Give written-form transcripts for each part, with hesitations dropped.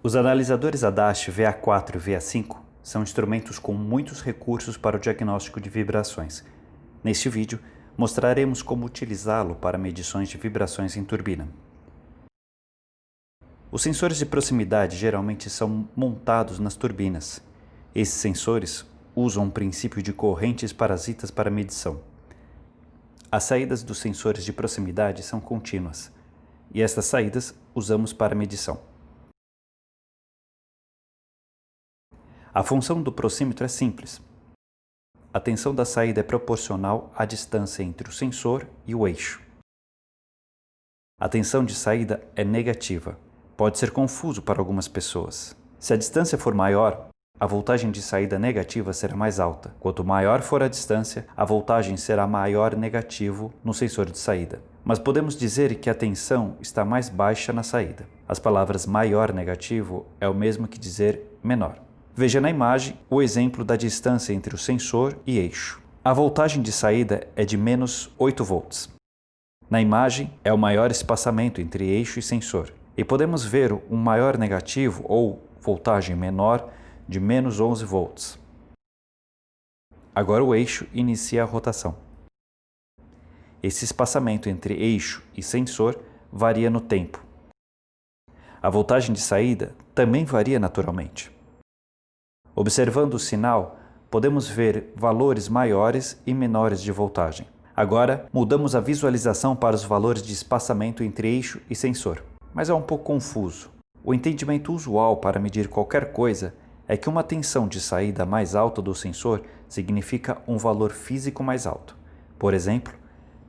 Os analisadores Adaste VA4 e VA5 são instrumentos com muitos recursos para o diagnóstico de vibrações. Neste vídeo, mostraremos como utilizá-lo para medições de vibrações em turbina. Os sensores de proximidade geralmente são montados nas turbinas. Esses sensores usam um princípio de correntes parasitas para medição. As saídas dos sensores de proximidade são contínuas, e estas saídas usamos para medição. A função do proxímetro é simples. A tensão da saída é proporcional à distância entre o sensor e o eixo. A tensão de saída é negativa. Pode ser confuso para algumas pessoas. Se a distância for maior, a voltagem de saída negativa será mais alta. Quanto maior for a distância, a voltagem será maior negativo no sensor de saída. Mas podemos dizer que a tensão está mais baixa na saída. As palavras maior negativo é o mesmo que dizer menor. Veja na imagem o exemplo da distância entre o sensor e eixo. A voltagem de saída é de menos 8 volts. Na imagem é o maior espaçamento entre eixo e sensor. E podemos ver um maior negativo ou voltagem menor de menos 11 volts. Agora o eixo inicia a rotação. Esse espaçamento entre eixo e sensor varia no tempo. A voltagem de saída também varia naturalmente. Observando o sinal, podemos ver valores maiores e menores de voltagem. Agora, mudamos a visualização para os valores de espaçamento entre eixo e sensor. Mas é um pouco confuso. O entendimento usual para medir qualquer coisa é que uma tensão de saída mais alta do sensor significa um valor físico mais alto. Por exemplo,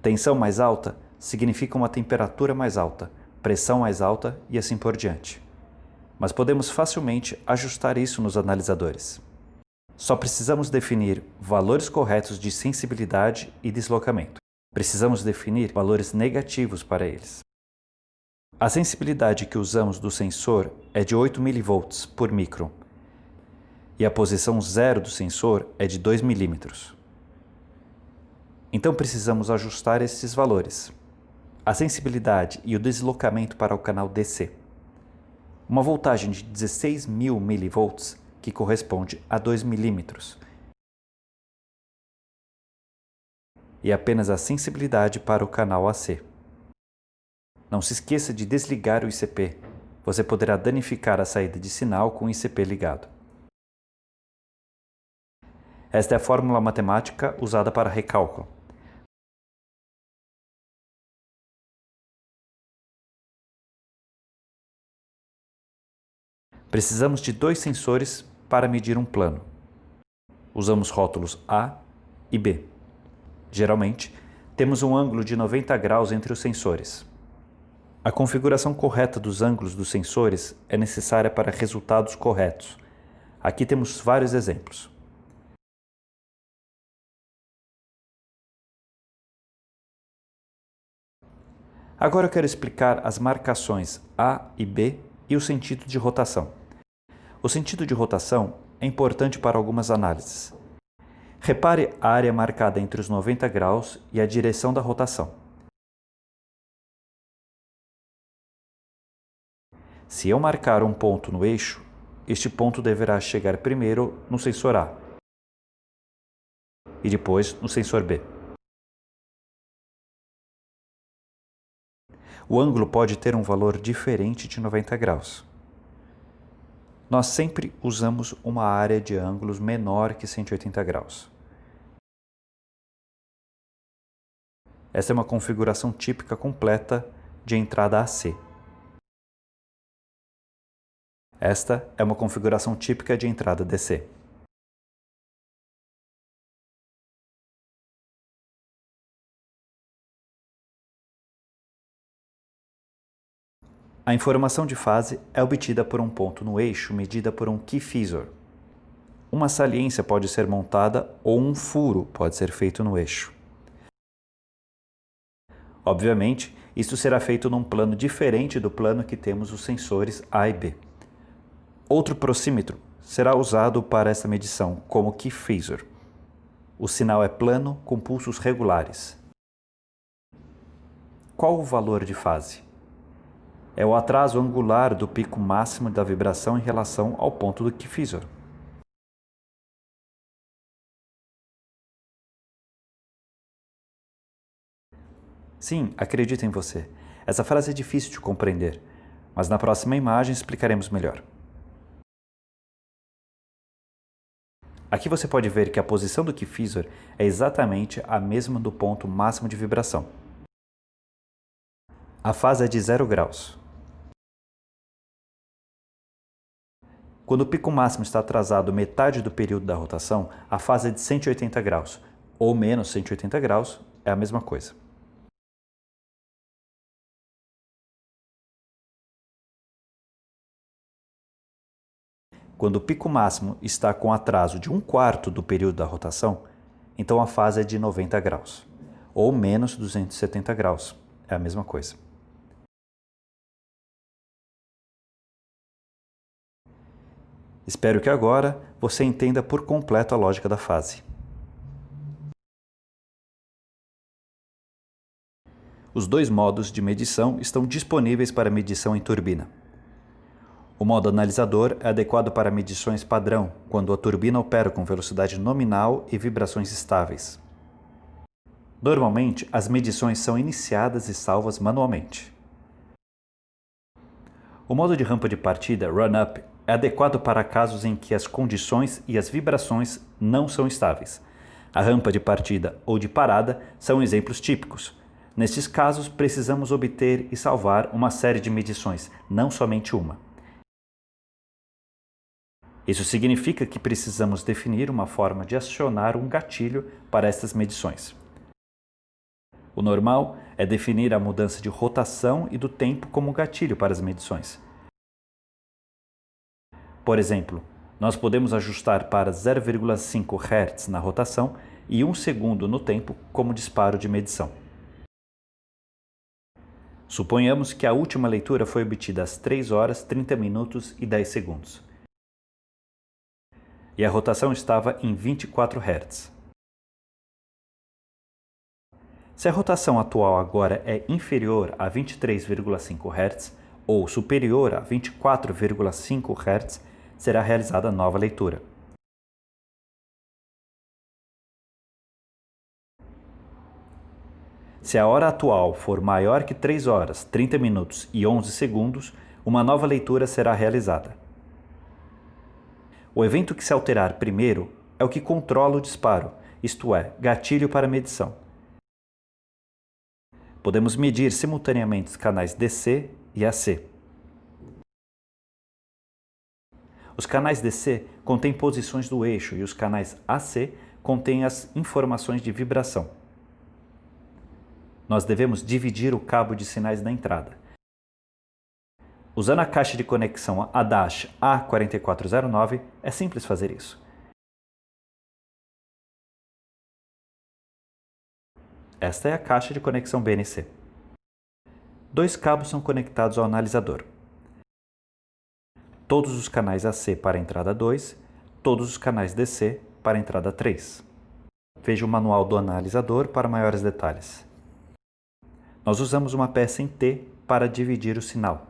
tensão mais alta significa uma temperatura mais alta, pressão mais alta e assim por diante. Mas podemos facilmente ajustar isso nos analisadores. Só precisamos definir valores corretos de sensibilidade e deslocamento. Precisamos definir valores negativos para eles. A sensibilidade que usamos do sensor é de 8 mV por micron e a posição zero do sensor é de 2 milímetros. Então precisamos ajustar esses valores. A sensibilidade e o deslocamento para o canal DC. Uma voltagem de 16.000 mV, que corresponde a 2 milímetros. E apenas a sensibilidade para o canal AC. Não se esqueça de desligar o ICP. Você poderá danificar a saída de sinal com o ICP ligado. Esta é a fórmula matemática usada para recálculo. Precisamos de dois sensores para medir um plano. Usamos rótulos A e B. Geralmente, temos um ângulo de 90 graus entre os sensores. A configuração correta dos ângulos dos sensores é necessária para resultados corretos. Aqui temos vários exemplos. Agora eu quero explicar as marcações A e B e o sentido de rotação. O sentido de rotação é importante para algumas análises. Repare a área marcada entre os 90 graus e a direção da rotação. Se eu marcar um ponto no eixo, este ponto deverá chegar primeiro no sensor A e depois no sensor B. O ângulo pode ter um valor diferente de 90 graus. Nós sempre usamos uma área de ângulos menor que 180 graus. Essa é uma configuração típica completa de entrada AC. Esta é uma configuração típica de entrada DC. A informação de fase é obtida por um ponto no eixo medida por um key phasor. Uma saliência pode ser montada ou um furo pode ser feito no eixo. Obviamente, isso será feito num plano diferente do plano que temos os sensores A e B. Outro proxímetro será usado para essa medição, como key phasor. O sinal é plano com pulsos regulares. Qual o valor de fase? É o atraso angular do pico máximo da vibração em relação ao ponto do Kfizor. Sim, acredito em você. Essa frase é difícil de compreender, mas na próxima imagem explicaremos melhor. Aqui você pode ver que a posição do Kfizor é exatamente a mesma do ponto máximo de vibração. A fase é de 0 graus. Quando o pico máximo está atrasado metade do período da rotação, a fase é de 180 graus, ou menos 180 graus, é a mesma coisa. Quando o pico máximo está com atraso de 1/4 do período da rotação, então a fase é de 90 graus, ou menos 270 graus, é a mesma coisa. Espero que agora você entenda por completo a lógica da fase. Os dois modos de medição estão disponíveis para medição em turbina. O modo analisador é adequado para medições padrão, quando a turbina opera com velocidade nominal e vibrações estáveis. Normalmente, as medições são iniciadas e salvas manualmente. O modo de rampa de partida, run-up, é adequado para casos em que as condições e as vibrações não são estáveis. A rampa de partida ou de parada são exemplos típicos. Nestes casos, precisamos obter e salvar uma série de medições, não somente uma. Isso significa que precisamos definir uma forma de acionar um gatilho para estas medições. O normal é definir a mudança de rotação e do tempo como gatilho para as medições. Por exemplo, nós podemos ajustar para 0,5 Hz na rotação e 1 segundo no tempo como disparo de medição. Suponhamos que a última leitura foi obtida às 3 horas, 30 minutos e 10 segundos. E a rotação estava em 24 Hz. Se a rotação atual agora é inferior a 23,5 Hz ou superior a 24,5 Hz, será realizada nova leitura. Se a hora atual for maior que 3 horas, 30 minutos e 11 segundos, uma nova leitura será realizada. O evento que se alterar primeiro é o que controla o disparo, isto é, gatilho para medição. Podemos medir simultaneamente os canais DC e AC. Os canais DC contêm posições do eixo e os canais AC contêm as informações de vibração. Nós devemos dividir o cabo de sinais da entrada. Usando a caixa de conexão ADASH A4409, é simples fazer isso. Esta é a caixa de conexão BNC. Dois cabos são conectados ao analisador. Todos os canais AC para a entrada 2, todos os canais DC para a entrada 3. Veja o manual do analisador para maiores detalhes. Nós usamos uma peça em T para dividir o sinal.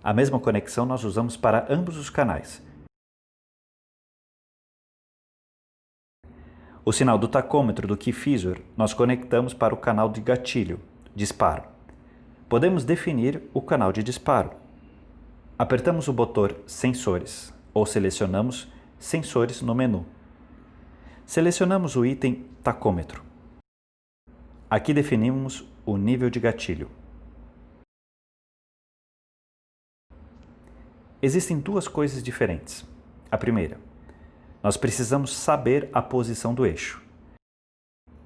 A mesma conexão nós usamos para ambos os canais. O sinal do tacômetro do Kfizor nós conectamos para o canal de gatilho, disparo. Podemos definir o canal de disparo. Apertamos o botão Sensores ou selecionamos Sensores no menu. Selecionamos o item Tacômetro. Aqui definimos o nível de gatilho. Existem duas coisas diferentes. A primeira, nós precisamos saber a posição do eixo.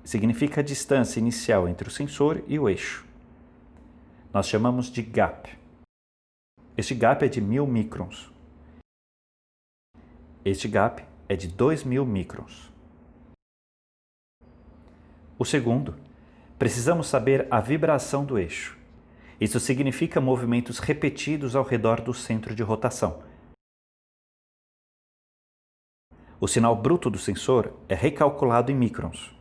Significa a distância inicial entre o sensor e o eixo. Nós chamamos de gap. Este gap é de 1000 microns. Este gap é de 2000 microns. O segundo, precisamos saber a vibração do eixo. Isso significa movimentos repetidos ao redor do centro de rotação. O sinal bruto do sensor é recalculado em microns.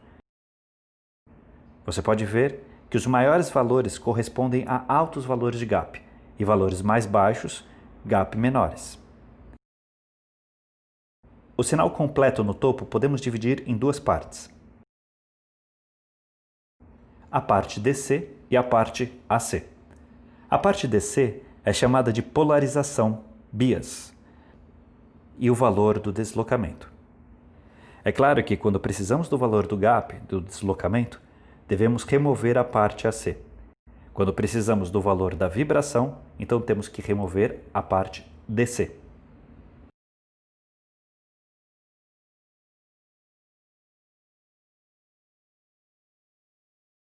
Você pode ver que os maiores valores correspondem a altos valores de gap e valores mais baixos, gap menores. O sinal completo no topo podemos dividir em duas partes. A parte DC e a parte AC. A parte DC é chamada de polarização, bias, e o valor do deslocamento. É claro que quando precisamos do valor do gap, do deslocamento, devemos remover a parte AC. Quando precisamos do valor da vibração, então temos que remover a parte DC.